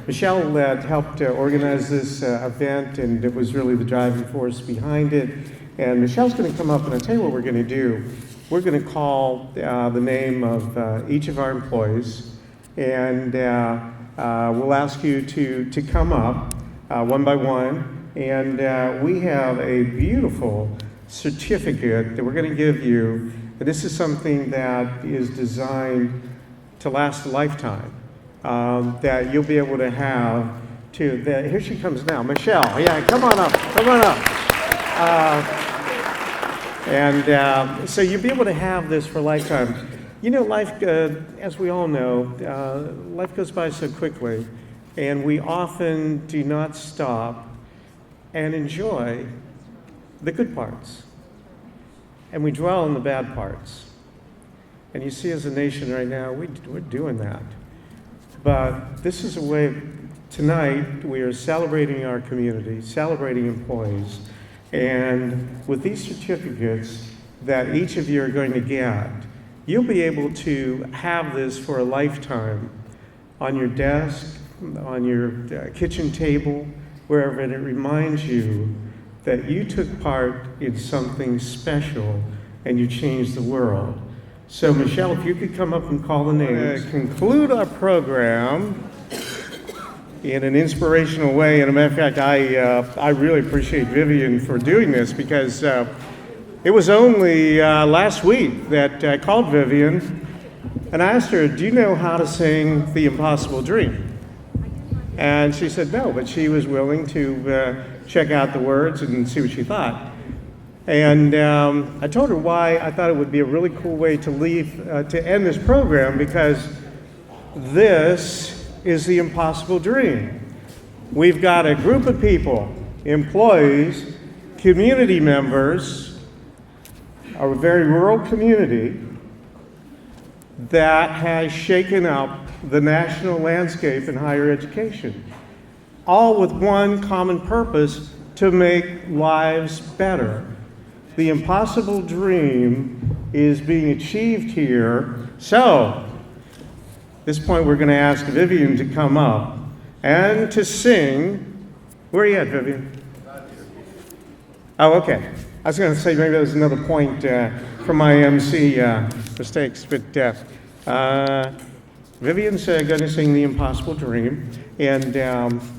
Michelle helped organize this event, and it was really the driving force behind it. And Michelle's going to come up, and I'll tell you what we're going to do. We're going to call the name of each of our employees, and we'll ask you to come up one by one, and we have a beautiful certificate that we're going to give you. This is something that is designed to last a lifetime, that you'll be able to have to, here she comes now, Michelle. Yeah, come on up, come on up. So you'll be able to have this for a lifetime. You know, life, as we all know, life goes by so quickly, and we often do not stop and enjoy the good parts. And we dwell on the bad parts. And you see, as a nation right now, we're doing that. But this is a way, tonight, we are celebrating our community, celebrating employees, and with these certificates that each of you are going to get, you'll be able to have this for a lifetime on your desk, on your kitchen table, wherever, and it reminds you that you took part in something special and you changed the world. So Michelle, if you could come up and call the names. Conclude our program in an inspirational way. And as a matter of fact, I really appreciate Vivian for doing this, because it was only last week that I called Vivian and I asked her, do you know how to sing The Impossible Dream? And she said no, but she was willing to check out the words and see what she thought. And I told her why I thought it would be a really cool way to end this program, because this is the impossible dream. We've got a group of people, employees, community members, a very rural community that has shaken up the national landscape in higher education, all with one common purpose: to make lives better. The impossible dream is being achieved here. So, at this point, we're going to ask Vivian to come up and to sing. Where are you at, Vivian? Oh, okay. I was going to say maybe that was another point from my MC mistakes, but Vivian's going to sing The Impossible Dream, and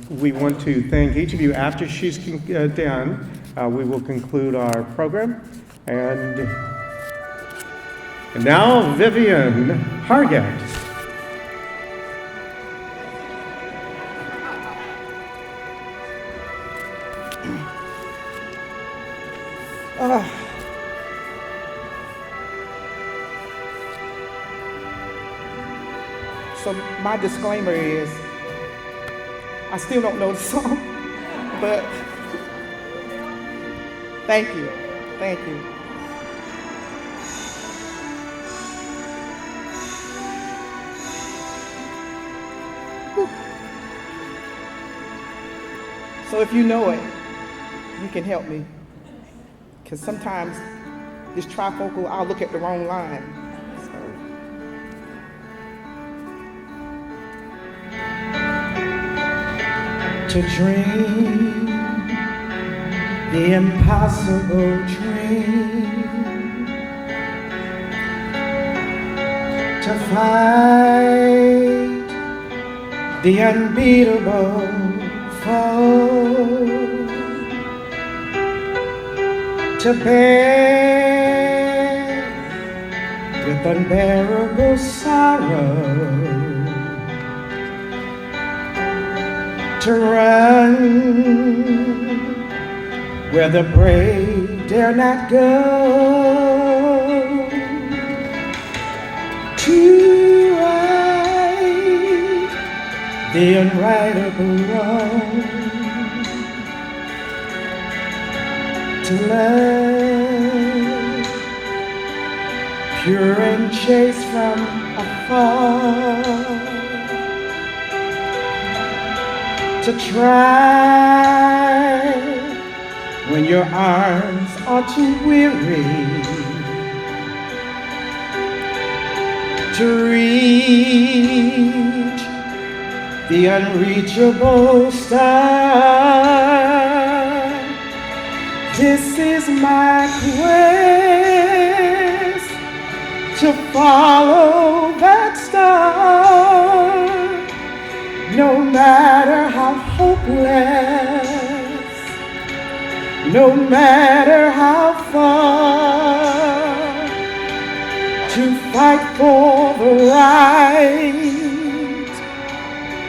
we want to thank each of you. After she's done, we will conclude our program. And now, Vivian Hargett. So my disclaimer is, I still don't know the song, but thank you, thank you. Whew. So if you know it, you can help me. Because sometimes this trifocal, I'll look at the wrong line. To dream the impossible dream, to fight the unbeatable foe, to bear with unbearable sorrow, to run where the brave dare not go, to right the unrightable wrong, to love pure and chaste from afar, to try when your arms are too weary, to reach the unreachable star. This is my quest, to follow that star, no matter how hopeless no matter how far, to fight for the right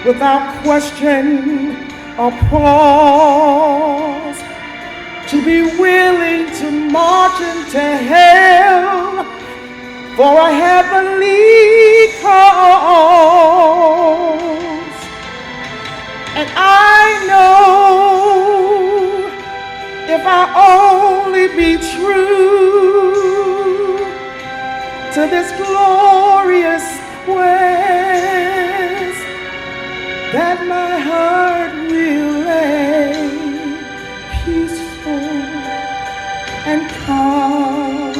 without question or pause, to be willing to march into hell for a heavenly cause. And I know if I only be true to this glorious quest, that my heart will lay peaceful and calm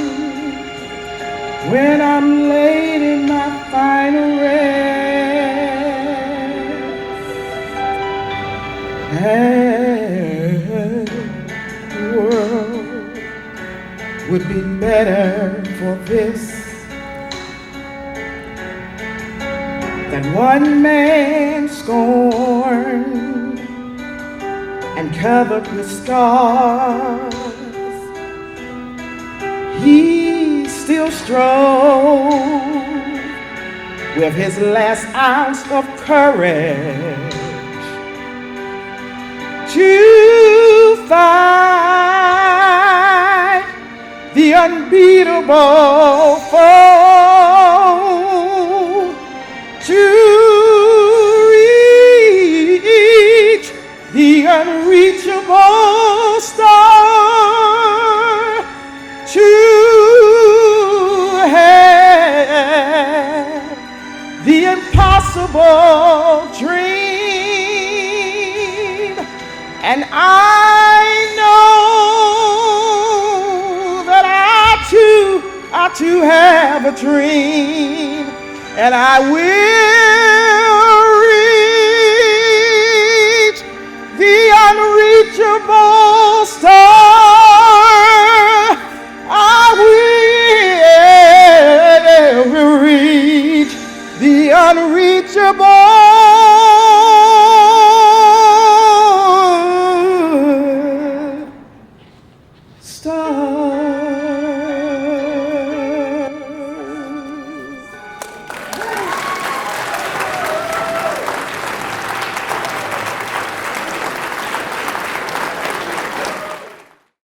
when I'm laid in my final rest. And the world would be better for this, that one man scorned and covered with scars, he still strove with his last ounce of courage to fight the unbeatable foe, to reach the unreachable star, to have the impossible dream. And I know that I too have a dream, and I will reach the unreachable star.